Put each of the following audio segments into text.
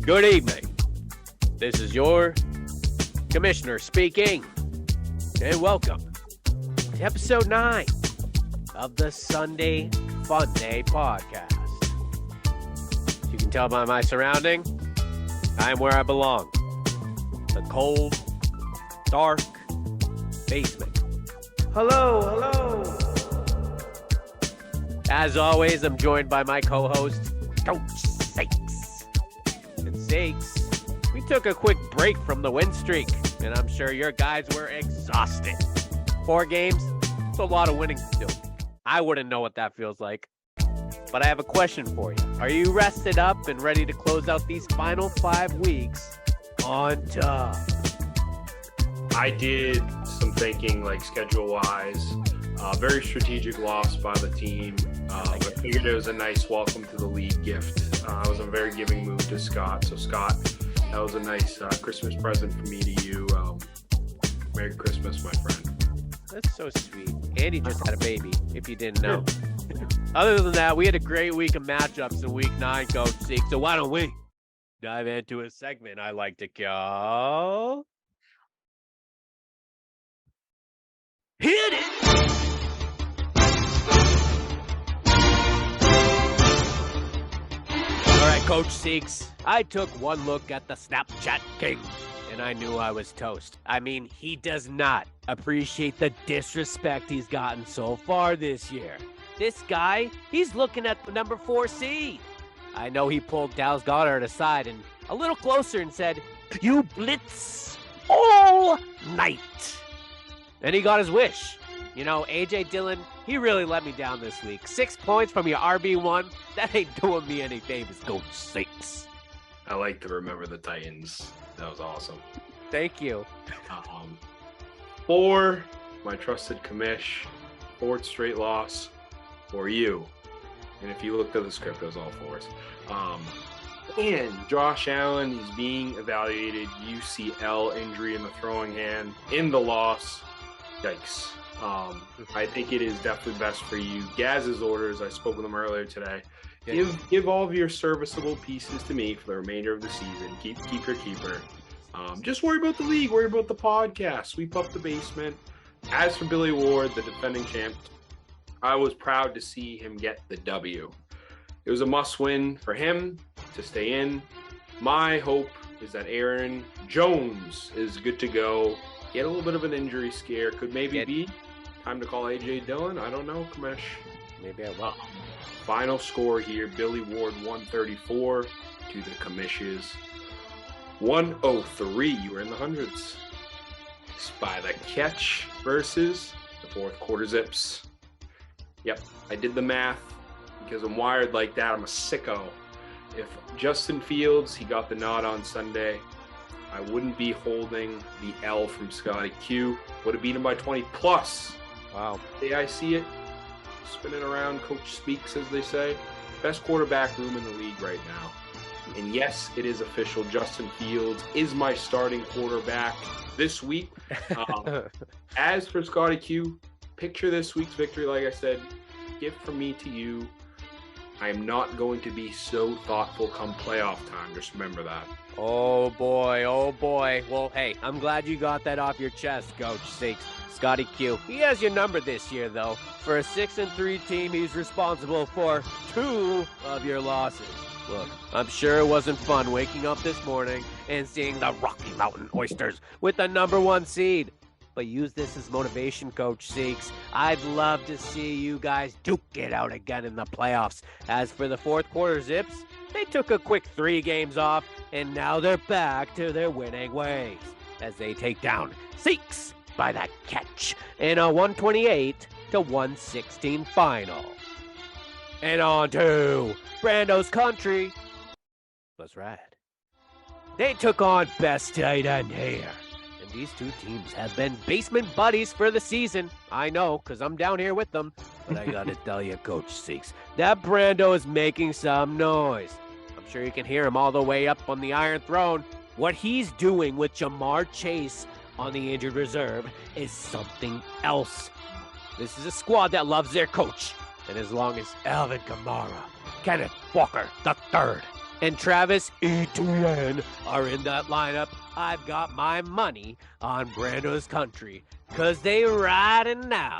Good evening. This is your commissioner speaking, and welcome to episode 9 of the Sunday Funday podcast. As you can tell by my surrounding, I am where I belong. The cold, dark basement. Hello. As always, I'm joined by my co-host, Coach Sakes. And Sakes, we took a quick break from the win streak, and I'm sure your guys were exhausted. 4 games, it's a lot of winning to do. I wouldn't know what that feels like. But I have a question for you. Are you rested up and ready to close out these final 5 weeks on top? I did some thinking, like schedule-wise. Very strategic loss by the team. I figured it was a nice welcome to the league gift. It was a very giving move to Scott. So, Scott, that was a nice Christmas present from me to you. Merry Christmas, my friend. That's so sweet. Andy just had a baby, if you didn't know. Other than that, we had a great week of matchups in week 9, Coach Zeke. So why don't we dive into a segment I like to call Hit It! All right, Coach Seeks, I took one look at the Snapchat King, and I knew I was toast. I mean, he does not appreciate the disrespect he's gotten so far this year. This guy, he's looking at the number 4 seed. I know he pulled Dallas Goddard aside and a little closer and said, "You blitz all night." And he got his wish. You know, A.J. Dillon, he really let me down this week. 6 points from your RB1, that ain't doing me any favors, Coach Sakes. I like to remember the Titans. That was awesome. Thank you. For my trusted commish, 4th straight loss for you. And if you looked at the script, it was all 4s. And Josh Allen is being evaluated. UCL injury in the throwing hand in the loss. Yikes. I think it is definitely best for you. Gaz's orders, I spoke with him earlier today. Give all of your serviceable pieces to me for the remainder of the season. Keep your keeper. Just worry about the league. Worry about the podcast. Sweep up the basement. As for Billy Ward, the defending champ, I was proud to see him get the W. It was a must-win for him to stay in. My hope is that Aaron Jones is good to go. He had a little bit of an injury scare. Could maybe be time to call A.J. Dillon. I don't know, Kamesh. Maybe I will. Final score here, Billy Ward 134 to the Commishes 103. You were in the hundreds. By the catch versus the 4th quarter Zips. Yep, I did the math because I'm wired like that. I'm a sicko. If Justin Fields, he got the nod on Sunday, I wouldn't be holding the L from Scotty Q. Would have beat him by 20 plus. Wow. The way I see it, spinning around, coach speaks, as they say. Best quarterback room in the league right now. And yes, it is official. Justin Fields is my starting quarterback this week. As for Scotty Q, picture this week's victory, like I said, gift from me to you. I am not going to be so thoughtful come playoff time. Just remember that. Oh boy. Well, hey, I'm glad you got that off your chest, Coach Sakes. Scotty Q, he has your number this year, though. For a 6-3 team, he's responsible for 2 of your losses. Look, I'm sure it wasn't fun waking up this morning and seeing the Rocky Mountain Oysters with the number 1 seed. But use this as motivation, Coach Seeks. I'd love to see you guys duke it out again in the playoffs. As for the 4th quarter Zips, they took a quick 3 games off, and now they're back to their winning ways as they take down Seeks by that catch in a 128-116 final. And on to Brando's country. Let's ride. They took on best tight end here. And these 2 teams have been basement buddies for the season. I know, because I'm down here with them. But I gotta tell you, Coach Seeks, that Brando is making some noise. I'm sure you can hear him all the way up on the Iron Throne. What he's doing with Jamar Chase on the injured reserve is something else. This is a squad that loves their coach. And as long as Alvin Kamara, Kenneth Walker III, and Travis Etienne are in that lineup, I've got my money on Brando's country, because they riding now.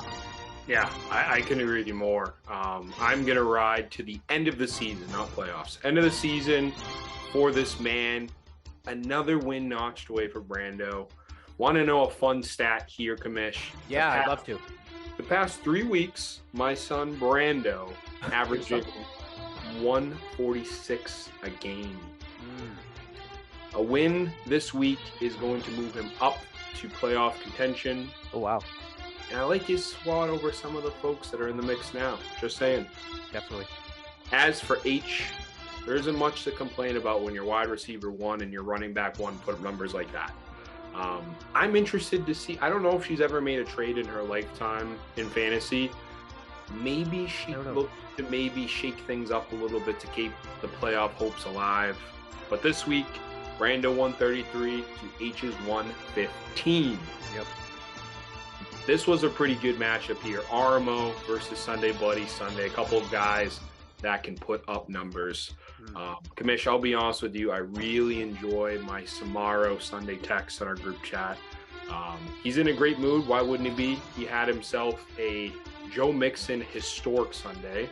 Yeah, I can agree with you more. I'm going to ride to the end of the season, not playoffs. End of the season for this man. Another win notched away for Brando. Want to know a fun stat here, Kamish? Yeah, I'd love to. The past 3 weeks, my son Brando averaging 146 a game. A win this week is going to move him up to playoff contention. Oh, wow. And I like his squad over some of the folks that are in the mix now. Just saying. Definitely. As for H, there isn't much to complain about when your wide receiver 1 and your running back 1 put up numbers like that. I'm interested to see. I don't know if she's ever made a trade in her lifetime in fantasy. Maybe she looked to maybe shake things up a little bit to keep the playoff hopes alive. But this week, Brando 133 to H's 115. Yep. This was a pretty good matchup here. RMO versus Sunday Bloody Sunday. A couple of guys that can put up numbers. Kamish, I'll be honest with you. I really enjoy my Samaro Sunday text on our group chat. He's in a great mood. Why wouldn't he be? He had himself a Joe Mixon historic Sunday.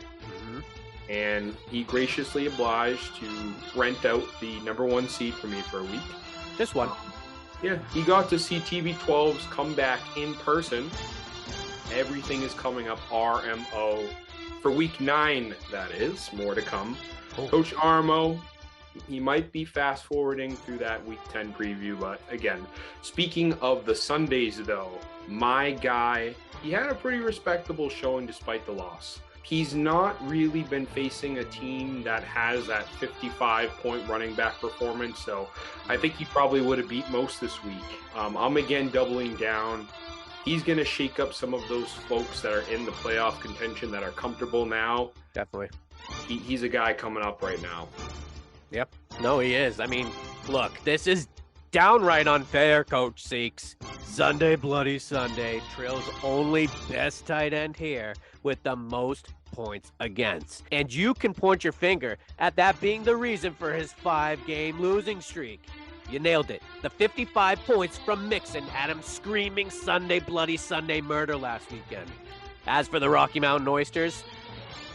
And he graciously obliged to rent out the number 1 seat for me for a week. Just one. Yeah, he got to see TV12's come back in person. Everything is coming up RMO for week 9, that is. More to come. Oh. Coach RMO, he might be fast forwarding through that week 10 preview, but again, speaking of the Sundays though, my guy, he had a pretty respectable showing despite the loss. He's not really been facing a team that has that 55-point running back performance, so I think he probably would have beat most this week. I'm again doubling down. He's going to shake up some of those folks that are in the playoff contention that are comfortable now. Definitely. He's a guy coming up right now. Yep. No, he is. I mean, look, this is downright unfair, Coach Seeks. Sunday Bloody Sunday, Trail's only best tight end here with the most points against. And you can point your finger at that being the reason for his 5-game losing streak. You nailed it. The 55 points from Mixon had him screaming Sunday Bloody Sunday murder last weekend. As for the Rocky Mountain Oysters,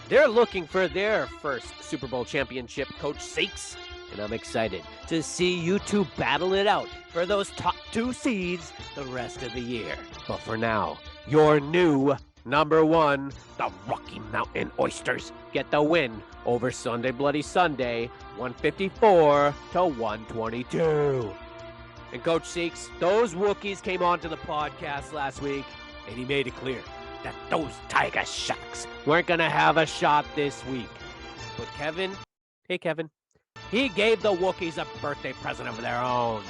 they're looking for their first Super Bowl championship, Coach Seeks. And I'm excited to see you two battle it out for those top 2 seeds the rest of the year. But for now, your new number 1, the Rocky Mountain Oysters, get the win over Sunday Bloody Sunday, 154 to 122. And Coach Seeks, those Wookiees came onto the podcast last week, and he made it clear that those Tiger Sharks weren't going to have a shot this week. But Kevin, hey Kevin, he gave the Wookiees a birthday present of their own.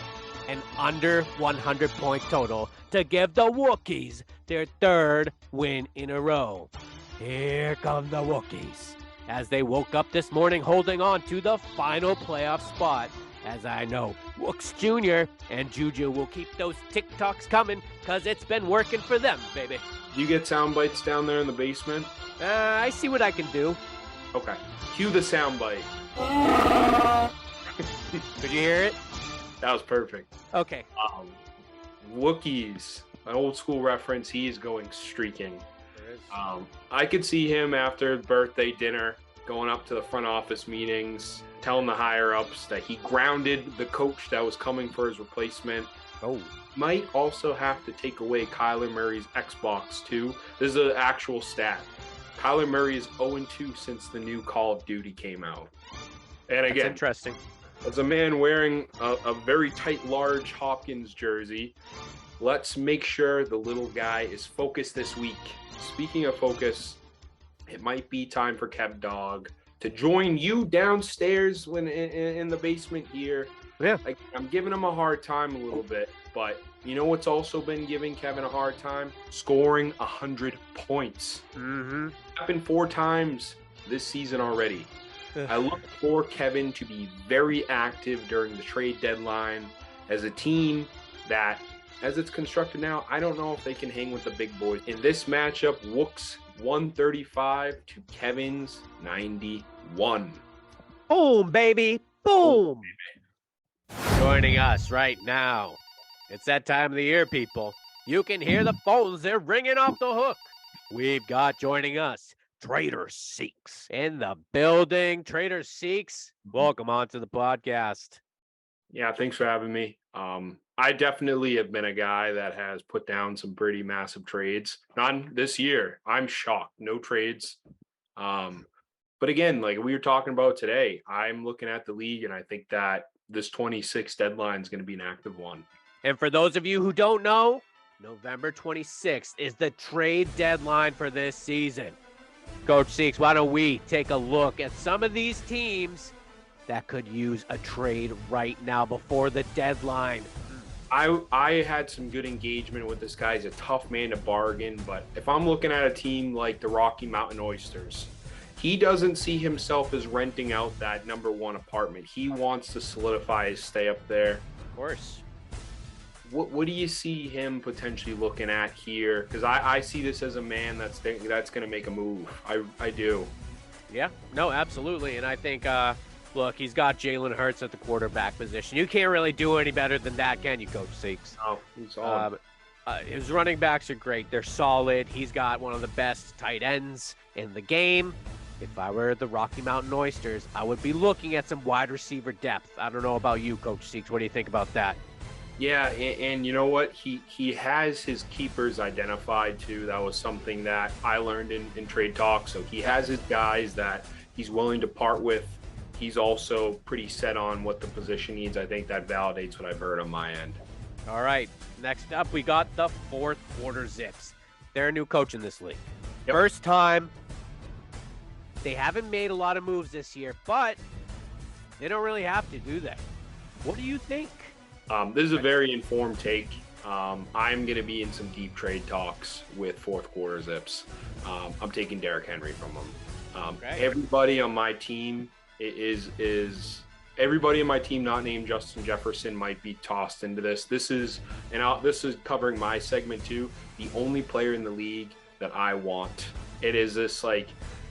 An under 100-point total to give the Wookiees their 3rd win in a row. Here come the Wookiees as they woke up this morning holding on to the final playoff spot. As I know, Wooks Jr. and Juju will keep those TikToks coming because it's been working for them, baby. Do you get sound bites down there in the basement? I see what I can do. Okay. Cue the sound bite. Could you hear it? That was perfect. Okay. Wookiees, an old school reference. He is going streaking. I could see him after birthday dinner going up to the front office meetings, telling the higher ups that he grounded the coach that was coming for his replacement. Oh. Might also have to take away Kyler Murray's Xbox too. This is an actual stat. Kyler Murray is 0-2 since the new Call of Duty came out. And again, that's interesting. As a man wearing a very tight, large Hopkins jersey, let's make sure the little guy is focused this week. Speaking of focus, it might be time for Kev Dog to join you downstairs when in the basement here. Yeah. I'm giving him a hard time a little bit, but you know what's also been giving Kevin a hard time? Scoring 100 points. Mm-hmm. Happened 4 times this season already. I look for Kevin to be very active during the trade deadline as a team that, as it's constructed now, I don't know if they can hang with the big boys. In this matchup, Wook's 135 to Kevin's 91. Boom, baby. Boom! Joining us right now. It's that time of the year, people. You can hear the phones. They're ringing off the hook. We've got joining us Trader Seeks in the building. Trader Seeks, welcome on to the podcast. Yeah, thanks for having me. I definitely have been a guy that has put down some pretty massive trades. Not this year. I'm shocked. No trades. But again, like we were talking about today, I'm looking at the league and I think that this 26 deadline is going to be an active one. And for those of you who don't know, November 26th is the trade deadline for this season. Coach Seeks, why don't we take a look at some of these teams that could use a trade right now before the deadline? I had some good engagement with this guy. He's a tough man to bargain, but if I'm looking at a team like the Rocky Mountain Oysters, he doesn't see himself as renting out that number one apartment. He wants to solidify his stay up there. Of course. What do you see him potentially looking at here? Because I see this as a man that's going to make a move. I do. Yeah, no, absolutely. And I think, look, he's got Jalen Hurts at the quarterback position. You can't really do any better than that, can you, Coach Seeks? Oh, he's solid. His running backs are great. They're solid. He's got one of the best tight ends in the game. If I were the Rocky Mountain Oysters, I would be looking at some wide receiver depth. I don't know about you, Coach Seeks. What do you think about that? Yeah, and you know what? He has his keepers identified too. That was something that I learned in trade talk. So he has his guys that he's willing to part with. He's also pretty set on what the position needs. I think that validates what I've heard on my end. All right, next up, we got the fourth quarter Zips. They're a new coach in this league. Yep. First time. They haven't made a lot of moves this year, but they don't really have to, do they? What do you think? This is a very informed take. I'm going to be in some deep trade talks with fourth quarter Zips. I'm taking Derrick Henry from them. Okay. Everybody on my team is everybody in my team not named Justin Jefferson might be tossed into this. This is covering my segment too. The only player in the league that I want. It is this like,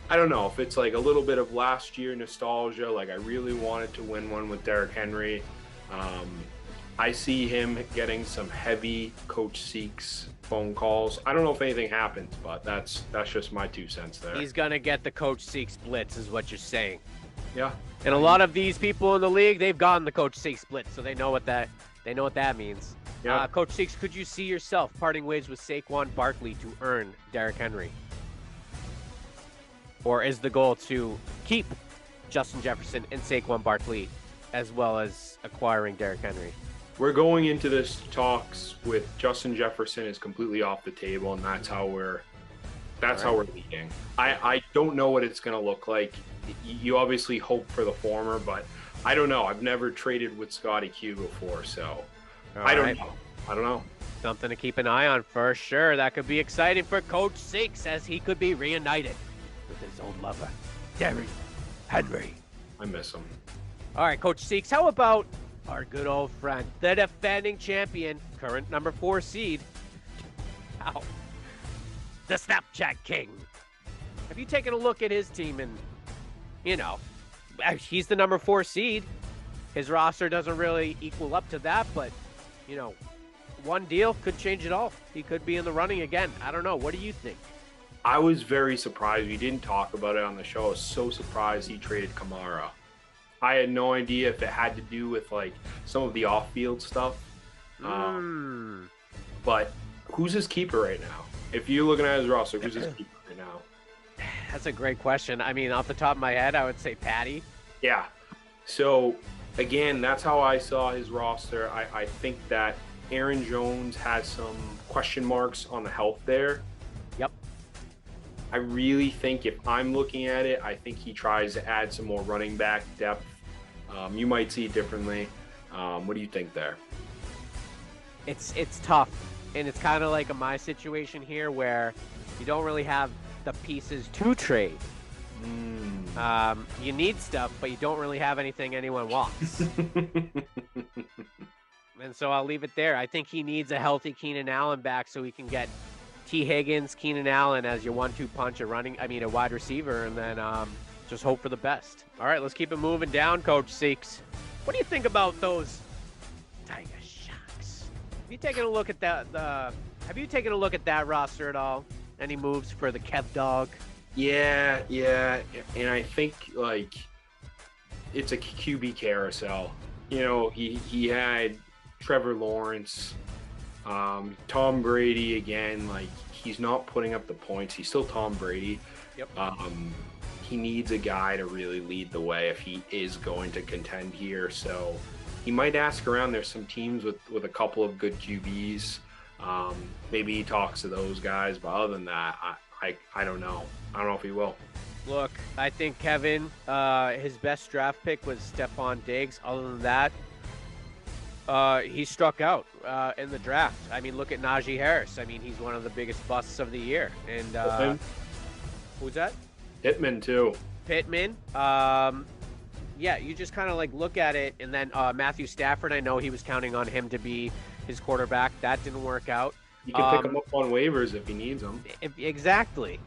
I don't know if it's like a little bit of last year nostalgia. Like I really wanted to win one with Derrick Henry. I see him getting some heavy Coach Seeks phone calls. I don't know if anything happens, but that's just my 2 cents there. He's going to get the Coach Seeks blitz is what you're saying. Yeah. And a lot of these people in the league, they've gotten the Coach Seeks blitz, so they know what that means. Yeah. Coach Seeks, could you see yourself parting ways with Saquon Barkley to earn Derrick Henry? Or is the goal to keep Justin Jefferson and Saquon Barkley as well as acquiring Derrick Henry? We're going into this talks with Justin Jefferson is completely off the table, and that's how we're leading. I don't know what it's going to look like. You obviously hope for the former, but I don't know. I've never traded with Scotty Q before, so I don't know. Something to keep an eye on for sure. That could be exciting for Coach Seeks as he could be reunited with his old lover, Derrick Henry. I miss him. All right, Coach Seeks, how about our good old friend, the defending champion, current number 4 seed, the Snapchat King? Have you taken a look at his team? And, you know, he's the number 4 seed. His roster doesn't really equal up to that, but, you know, one deal could change it all. He could be in the running again. I don't know. What do you think? I was very surprised. We didn't talk about it on the show. I was so surprised he traded Kamara. I had no idea if it had to do with like some of the off-field stuff. But who's his keeper right now? If you're looking at his roster, who's his keeper right now? That's a great question. I mean, off the top of my head, I would say Patty. Yeah. So, again, that's how I saw his roster. I think that Aaron Jones has some question marks on the health there. Yep. I really think if I'm looking at it, I think he tries to add some more running back depth. You might see it differently. What do you think there? It's tough, and it's kind of like my situation here where you don't really have the pieces to trade. You need stuff, but you don't really have anything anyone wants. And so I'll leave it there. I think he needs a healthy Keenan Allen back so he can get T. Higgins, Keenan Allen as your 1-2 punch, a wide receiver, and then just hope for the best. All right, let's keep it moving down, Coach Seeks. What do you think about those Tiger Sharks? Have you taken a look at that? Have you taken a look at that roster at all? Any moves for the Kev Dog? Yeah, and I think like it's a QB carousel. You know, he had Trevor Lawrence, Tom Brady again. Like he's not putting up the points. He's still Tom Brady. Yep. He needs a guy to really lead the way if he is going to contend here. So he might ask around. There's some teams with a couple of good QBs. Maybe he talks to those guys, but other than that, I don't know. I don't know if he will. Look, I think Kevin, his best draft pick was Stephon Diggs. Other than that, he struck out in the draft. I mean, look at Najee Harris. I mean, he's one of the biggest busts of the year. And who's that? Pittman too. Pittman. Yeah, you just kind of like look at it, and then Matthew Stafford. I know he was counting on him to be his quarterback. That didn't work out. You can pick him up on waivers if he needs them. Exactly.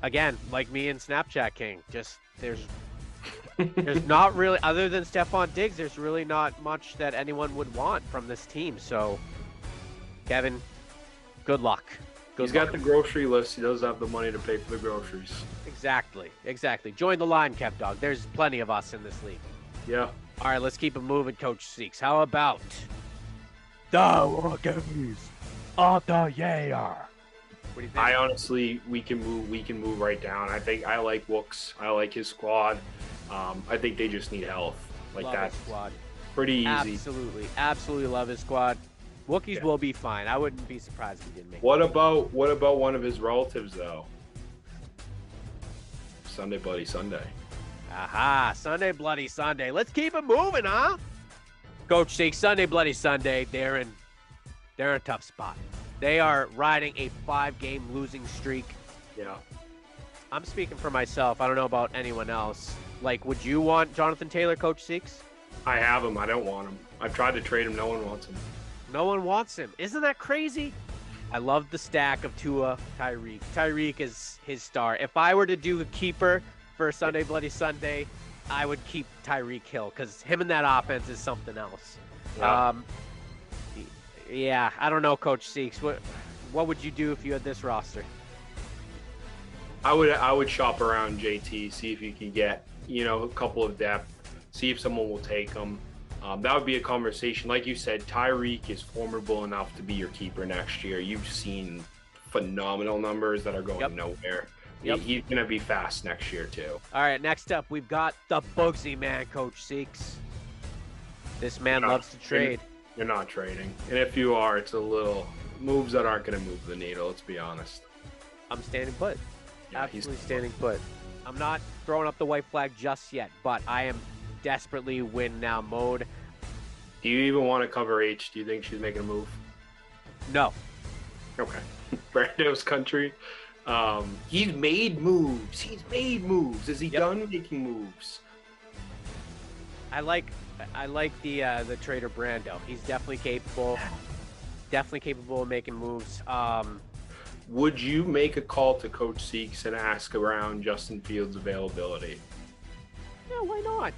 Again, like me and Snapchat King, just there's not really, other than Stephon Diggs, there's really not much that anyone would want from this team. So, Kevin, good luck. He's got the grocery list. He does have the money to pay for the groceries. Exactly. Join the line, Kev Dog. There's plenty of us in this league. Yeah. All right, let's keep it moving, Coach Seeks. How about the Rockies of the year? What do you think? I honestly, we can move right down. I like Wooks. I like his squad. I think they just need health. Like love that's his squad. Pretty easy. Absolutely love his squad. Wookiees will be fine. I wouldn't be surprised if he didn't make it. What about one of his relatives though? Sunday Bloody Sunday. Aha, Sunday Bloody Sunday. Let's keep it moving, huh? Coach Seeks, Sunday Bloody Sunday, they're in a tough spot. They are riding a 5-game losing streak. Yeah. I'm speaking for myself. I don't know about anyone else. Like, would you want Jonathan Taylor, Coach Seeks? I have him. I don't want him. I've tried to trade him. No one wants him. No one wants him. Isn't that crazy? I love the stack of Tua, Tyreek. Tyreek is his star. If I were to do a keeper for Sunday Bloody Sunday, I would keep Tyreek Hill because him and that offense is something else. Yeah. I don't know, Coach Seeks. What would you do if you had this roster? I would shop around JT, see if you can get, a couple of depth, see if someone will take them. That would be a conversation. Like you said, Tyreek is formidable enough to be your keeper next year. You've seen phenomenal numbers that are going nowhere. Yep. He's going to be fast next year, too. All right, next up, we've got the Bugsy Man, Coach Seeks. This man loves to trade. You're not trading. And if you are, it's a little moves that aren't going to move the needle, let's be honest. I'm standing put. Yeah, absolutely standing put. I'm not throwing up the white flag just yet, but I am desperately win now mode. Do you even want to cover H? Do you think she's making a move? No. Okay. Brando's country. He's made moves. Is he done making moves? I like the trader Brando. He's definitely capable. Definitely capable of making moves. Would you make a call to Coach Seeks and ask around Justin Fields' availability? Yeah, why not?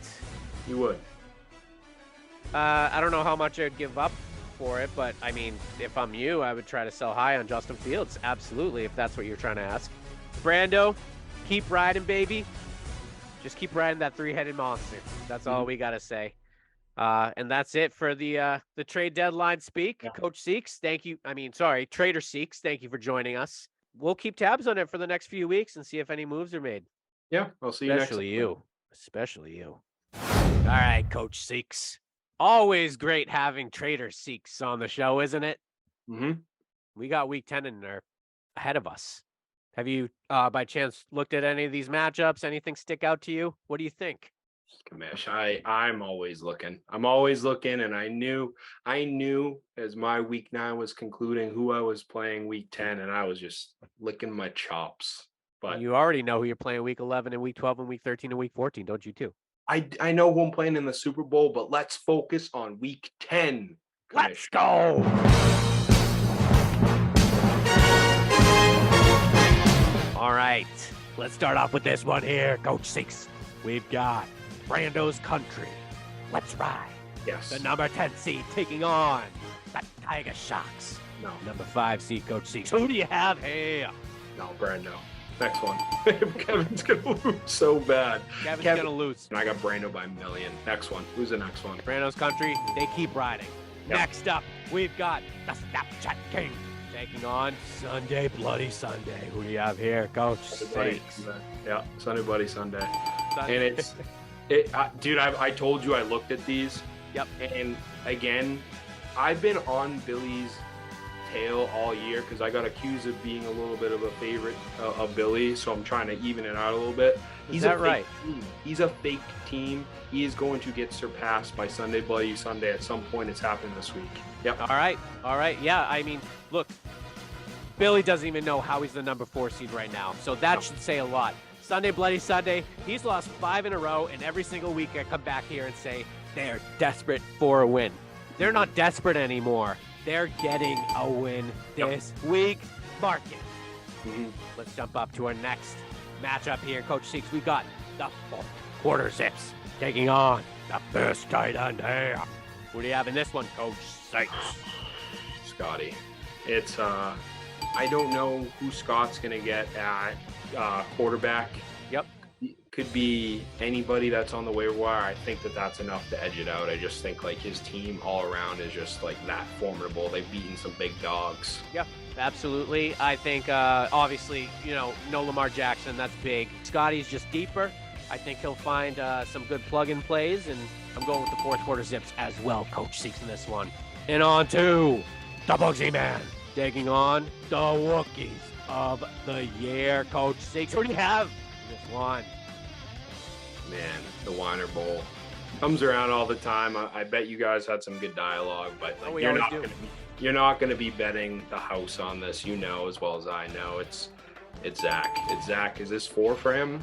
You would. I don't know how much I'd give up for it, but I mean, if I'm you, I would try to sell high on Justin Fields. Absolutely, if that's what you're trying to ask. Brando, keep riding, baby. Just keep riding that 3-headed monster. That's all we gotta say. And that's it for the trade deadline speak. Yeah. Coach Seeks, thank you. Trader Seeks, thank you for joining us. We'll keep tabs on it for the next few weeks and see if any moves are made. Yeah, I'll see you next week. Especially you. All right, Coach Seeks. Always great having Trader Seeks on the show, isn't it? Mm-hmm. We got week 10 in there ahead of us. Have you, by chance, looked at any of these matchups? Anything stick out to you? What do you think? Kamish, I'm always looking. And I knew as my week 9 was concluding who I was playing week 10, and I was just licking my chops. But you already know who you're playing week 11 and week 12 and week 13 and week 14, don't you too? I know who I'm playing in the Super Bowl, but let's focus on week 10. Kamish. Let's go. All right, let's start off with this one here, Coach Seeks. we've got Brando's Country. Let's ride. Yes. The number 10 seed taking on the Tiger Sharks. No. Number 5 seed, Coach Seeks. Who do you have here? No, Brando. Next one. Kevin's going to lose so bad. Kevin's going to lose. And I got Brando by a million. Next one. Who's the next one? Brando's Country, they keep riding. Yep. Next up, we've got the Snapchat King taking on Sunday Bloody Sunday. Who do you have here, Coach Seeks? Yeah, Sunday Bloody Sunday. Sunday. And dude, I told you I looked at these. Yep. And again, I've been on Billy's tail all year because I got accused of being a little bit of a favorite of Billy, so I'm trying to even it out a little bit. Is that right? He's a fake team. He is going to get surpassed by Sunday Bloody Sunday at some point. It's happening this week. Yep. All right. Yeah, I mean, look, Billy doesn't even know how he's the number 4 seed right now, so that should say a lot. Sunday Bloody Sunday, he's lost 5 in a row, and every single week I come back here and say they're desperate for a win. They're not desperate anymore. They're getting a win this week. Mark it. Mm-hmm. Let's jump up to our next matchup here, Coach Seeks. We got the 4th quarter Zips taking on the first tight end here. Who do you have in this one, Coach Seeks? Scotty. It's I don't know who Scott's gonna get at quarterback. Yep. Could be anybody that's on the waiver wire. I think that's enough to edge it out. I just think like his team all around is just like that formidable. They've beaten some big dogs. Yep, absolutely. I think obviously, no Lamar Jackson, that's big. Scotty's just deeper. I think he'll find some good plug-in plays, and I'm going with the 4th quarter Zips as well. Coach Seeks in this one. And on to the Bugsy Man taking on the Wookiees of the year. Coach Seeks, who do you have in this one? Man, the Weiner Bowl comes around all the time. I bet you guys had some good dialogue, but like, you're not going to be betting the house on this. As well as I know. It's Zach. It's Zach. Is this 4 for him?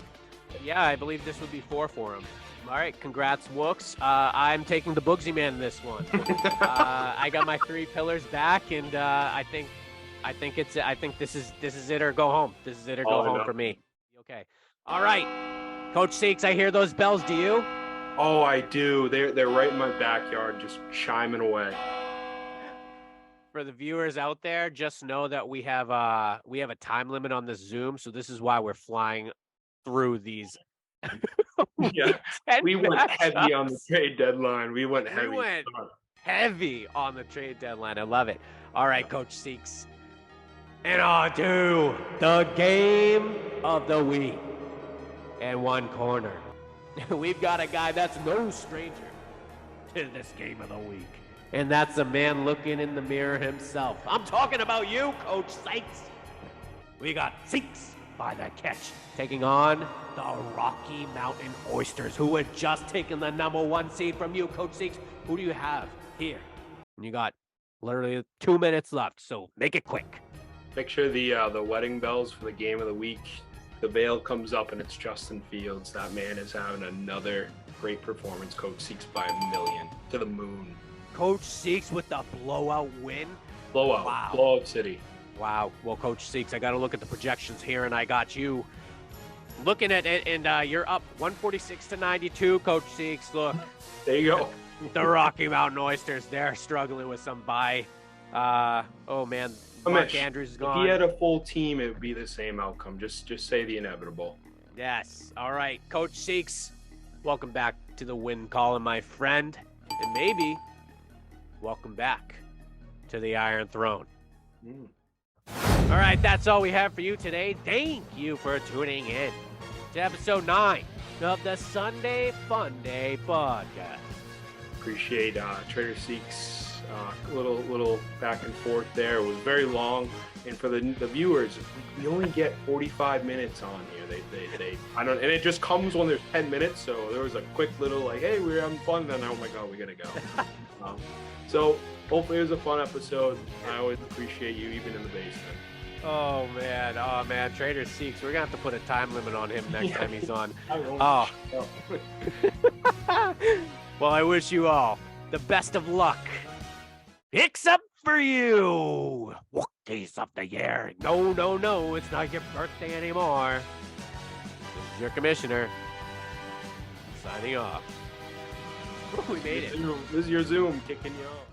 Yeah, I believe this would be 4 for him. All right, congrats, Wooks. I'm taking the Bugsy Man in this one. I got my 3 pillars back, and I think this is it or go home. This is it or go home for me. Okay. All right. Coach Seeks, I hear those bells. Do you? Oh, I do. They're right in my backyard, just chiming away. For the viewers out there, just know that we have a time limit on this Zoom, so this is why we're flying through these. Yeah, we went heavy on the trade deadline. We went heavy on the trade deadline. I love it. All right, Coach Seeks. And on to the game of the week. And one corner. We've got a guy that's no stranger to this game of the week. And that's a man looking in the mirror himself. I'm talking about you, Coach Seeks. We got Seeks by the catch, taking on the Rocky Mountain Oysters, who had just taken the number 1 seed from you, Coach Seeks. Who do you have here? And you got literally 2 minutes left, so make it quick. Picture the wedding bells for the game of the week. The veil comes up and it's Justin Fields. That man is having another great performance. Coach Seeks by a million to the moon. Coach Seeks with the blowout win. Blowout. Wow. Blowout city. Wow. Well, Coach Seeks, I got to look at the projections here, and I got you looking at it, and you're up 146-92. Coach Seeks, look. There you go. The Rocky Mountain Oysters, they're struggling with some bye. Oh man. Mark Andrews is gone. If he had a full team, it would be the same outcome. Just say the inevitable. Yes. All right, Coach Seeks, welcome back to the win column, my friend, and maybe welcome back to the Iron Throne. All right, that's all we have for you today. Thank you for tuning in to episode 9 of the Sunday Funday podcast. Appreciate Trader Seeks. Little back and forth there. It was very long, and for the viewers, we only get 45 minutes on here. They I don't, and it just comes when there's 10 minutes. So there was a quick little like, hey, we're having fun. Then oh my god, we gotta go. So hopefully it was a fun episode. I always appreciate you, even in the basement. Oh man, Trader Seeks. We're gonna have to put a time limit on him next time he's on. Oh. Well, I wish you all the best of luck. Picks up for you, Wookiees of the year. No, it's not your birthday anymore. This is your commissioner, signing off. We made it. This is your Zoom kicking you off.